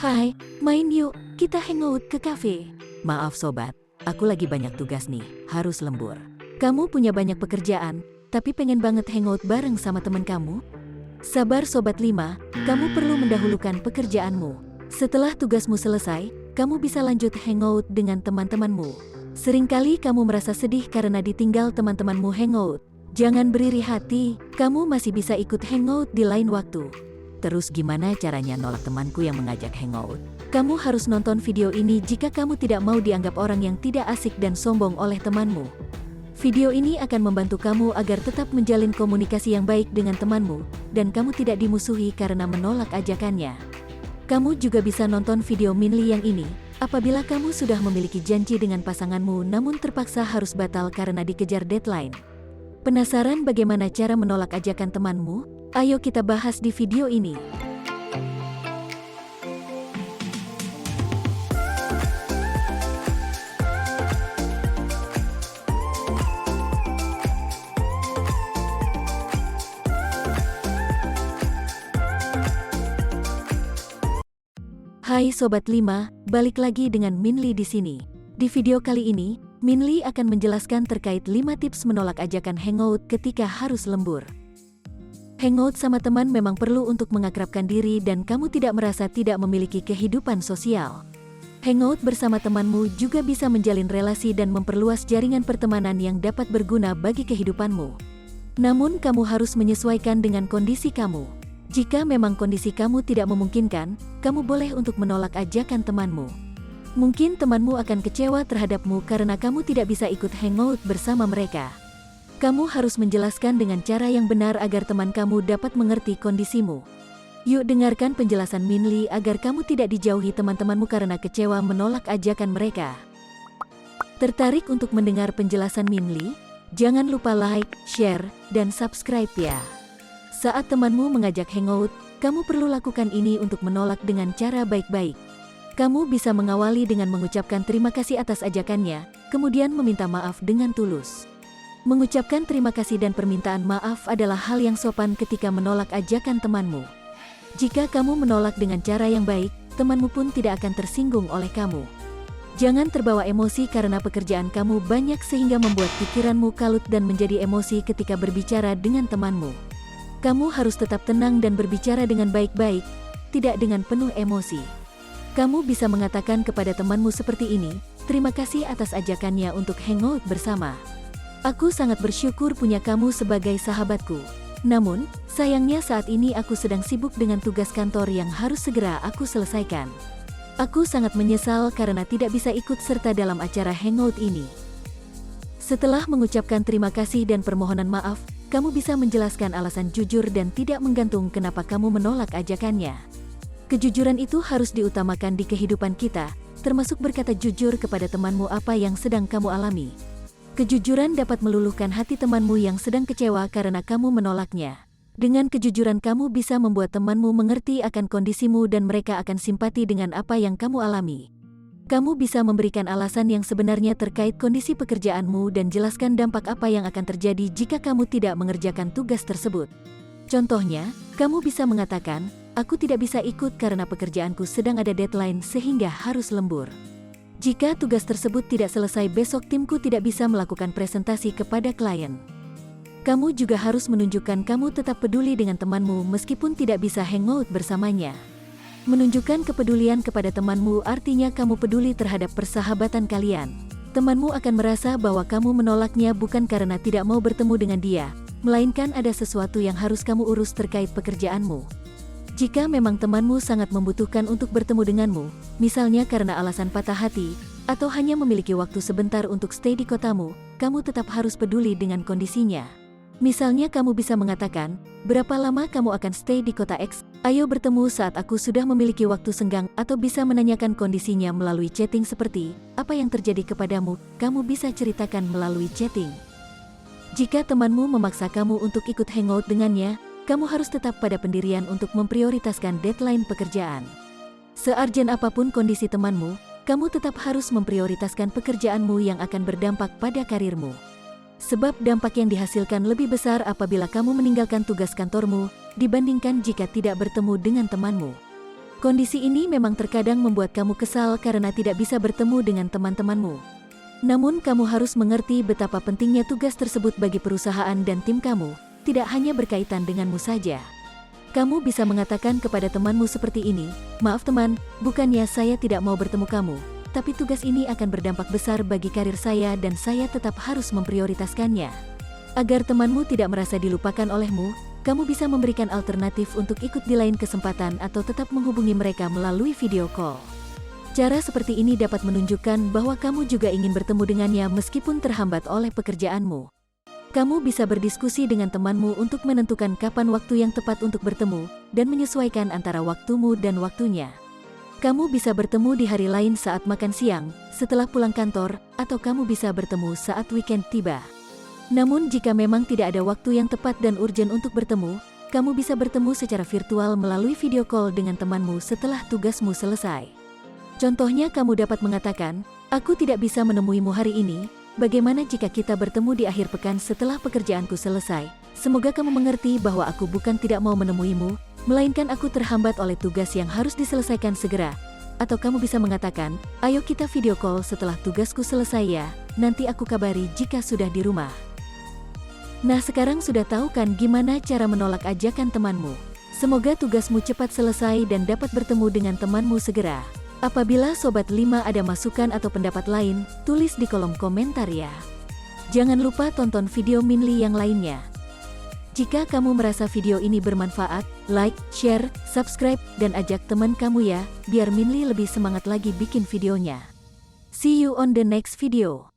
Hai, main yuk, kita hangout ke kafe. Maaf sobat, aku lagi banyak tugas nih, harus lembur. Kamu punya banyak pekerjaan, tapi pengen banget hangout bareng sama teman kamu? Sabar Sobat 5, kamu perlu mendahulukan pekerjaanmu. Setelah tugasmu selesai, kamu bisa lanjut hangout dengan teman-temanmu. Seringkali kamu merasa sedih karena ditinggal teman-temanmu hangout. Jangan beriri hati, kamu masih bisa ikut hangout di lain waktu. Terus gimana caranya nolak temanku yang mengajak hangout? Kamu harus nonton video ini jika kamu tidak mau dianggap orang yang tidak asik dan sombong oleh temanmu. Video ini akan membantu kamu agar tetap menjalin komunikasi yang baik dengan temanmu, dan kamu tidak dimusuhi karena menolak ajakannya. Kamu juga bisa nonton video Minli yang ini, apabila kamu sudah memiliki janji dengan pasanganmu namun terpaksa harus batal karena dikejar deadline. Penasaran bagaimana cara menolak ajakan temanmu? Ayo kita bahas di video ini. Hai Sobat 5, balik lagi dengan Minli di sini. Di video kali ini, Minli akan menjelaskan terkait 5 tips menolak ajakan hangout ketika harus lembur. Hangout sama teman memang perlu untuk mengakrabkan diri dan kamu tidak merasa tidak memiliki kehidupan sosial. Hangout bersama temanmu juga bisa menjalin relasi dan memperluas jaringan pertemanan yang dapat berguna bagi kehidupanmu. Namun kamu harus menyesuaikan dengan kondisi kamu. Jika memang kondisi kamu tidak memungkinkan, kamu boleh untuk menolak ajakan temanmu. Mungkin temanmu akan kecewa terhadapmu karena kamu tidak bisa ikut hangout bersama mereka. Kamu harus menjelaskan dengan cara yang benar agar teman kamu dapat mengerti kondisimu. Yuk dengarkan penjelasan Minli agar kamu tidak dijauhi teman-temanmu karena kecewa menolak ajakan mereka. Tertarik untuk mendengar penjelasan Minli? Jangan lupa like, share, dan subscribe ya. Saat temanmu mengajak hangout, kamu perlu lakukan ini untuk menolak dengan cara baik-baik. Kamu bisa mengawali dengan mengucapkan terima kasih atas ajakannya, kemudian meminta maaf dengan tulus. Mengucapkan terima kasih dan permintaan maaf adalah hal yang sopan ketika menolak ajakan temanmu. Jika kamu menolak dengan cara yang baik, temanmu pun tidak akan tersinggung oleh kamu. Jangan terbawa emosi karena pekerjaan kamu banyak sehingga membuat pikiranmu kalut dan menjadi emosi ketika berbicara dengan temanmu. Kamu harus tetap tenang dan berbicara dengan baik-baik, tidak dengan penuh emosi. Kamu bisa mengatakan kepada temanmu seperti ini, terima kasih atas ajakannya untuk hangout bersama. Aku sangat bersyukur punya kamu sebagai sahabatku. Namun, sayangnya saat ini aku sedang sibuk dengan tugas kantor yang harus segera aku selesaikan. Aku sangat menyesal karena tidak bisa ikut serta dalam acara hangout ini. Setelah mengucapkan terima kasih dan permohonan maaf, kamu bisa menjelaskan alasan jujur dan tidak menggantung kenapa kamu menolak ajakannya. Kejujuran itu harus diutamakan di kehidupan kita, termasuk berkata jujur kepada temanmu apa yang sedang kamu alami. Kejujuran dapat meluluhkan hati temanmu yang sedang kecewa karena kamu menolaknya. Dengan kejujuran kamu bisa membuat temanmu mengerti akan kondisimu dan mereka akan simpati dengan apa yang kamu alami. Kamu bisa memberikan alasan yang sebenarnya terkait kondisi pekerjaanmu dan jelaskan dampak apa yang akan terjadi jika kamu tidak mengerjakan tugas tersebut. Contohnya, kamu bisa mengatakan, aku tidak bisa ikut karena pekerjaanku sedang ada deadline sehingga harus lembur. Jika tugas tersebut tidak selesai besok timku tidak bisa melakukan presentasi kepada klien. Kamu juga harus menunjukkan kamu tetap peduli dengan temanmu meskipun tidak bisa hangout bersamanya. Menunjukkan kepedulian kepada temanmu artinya kamu peduli terhadap persahabatan kalian. Temanmu akan merasa bahwa kamu menolaknya bukan karena tidak mau bertemu dengan dia, melainkan ada sesuatu yang harus kamu urus terkait pekerjaanmu. Jika memang temanmu sangat membutuhkan untuk bertemu denganmu, misalnya karena alasan patah hati, atau hanya memiliki waktu sebentar untuk stay di kotamu, kamu tetap harus peduli dengan kondisinya. Misalnya kamu bisa mengatakan, berapa lama kamu akan stay di kota X? Ayo bertemu saat aku sudah memiliki waktu senggang, atau bisa menanyakan kondisinya melalui chatting seperti, apa yang terjadi kepadamu, kamu bisa ceritakan melalui chatting. Jika temanmu memaksa kamu untuk ikut hangout dengannya, kamu harus tetap pada pendirian untuk memprioritaskan deadline pekerjaan. Searjen apapun kondisi temanmu, kamu tetap harus memprioritaskan pekerjaanmu yang akan berdampak pada karirmu. Sebab dampak yang dihasilkan lebih besar apabila kamu meninggalkan tugas kantormu, dibandingkan jika tidak bertemu dengan temanmu. Kondisi ini memang terkadang membuat kamu kesal karena tidak bisa bertemu dengan teman-temanmu. Namun kamu harus mengerti betapa pentingnya tugas tersebut bagi perusahaan dan tim kamu, tidak hanya berkaitan denganmu saja. Kamu bisa mengatakan kepada temanmu seperti ini, "Maaf teman, bukannya saya tidak mau bertemu kamu, tapi tugas ini akan berdampak besar bagi karir saya dan saya tetap harus memprioritaskannya." Agar temanmu tidak merasa dilupakan olehmu, kamu bisa memberikan alternatif untuk ikut di lain kesempatan atau tetap menghubungi mereka melalui video call. Cara seperti ini dapat menunjukkan bahwa kamu juga ingin bertemu dengannya meskipun terhambat oleh pekerjaanmu. Kamu bisa berdiskusi dengan temanmu untuk menentukan kapan waktu yang tepat untuk bertemu, dan menyesuaikan antara waktumu dan waktunya. Kamu bisa bertemu di hari lain saat makan siang, setelah pulang kantor, atau kamu bisa bertemu saat weekend tiba. Namun jika memang tidak ada waktu yang tepat dan urgen untuk bertemu, kamu bisa bertemu secara virtual melalui video call dengan temanmu setelah tugasmu selesai. Contohnya kamu dapat mengatakan, "Aku tidak bisa menemuimu hari ini. Bagaimana jika kita bertemu di akhir pekan setelah pekerjaanku selesai? Semoga kamu mengerti bahwa aku bukan tidak mau menemuimu, melainkan aku terhambat oleh tugas yang harus diselesaikan segera." Atau kamu bisa mengatakan, "Ayo kita video call setelah tugasku selesai ya, nanti aku kabari jika sudah di rumah." Nah, sekarang sudah tahu kan gimana cara menolak ajakan temanmu? Semoga tugasmu cepat selesai dan dapat bertemu dengan temanmu segera. Apabila Sobat 5 ada masukan atau pendapat lain, tulis di kolom komentar ya. Jangan lupa tonton video Minli yang lainnya. Jika kamu merasa video ini bermanfaat, like, share, subscribe, dan ajak teman kamu ya, biar Minli lebih semangat lagi bikin videonya. See you on the next video.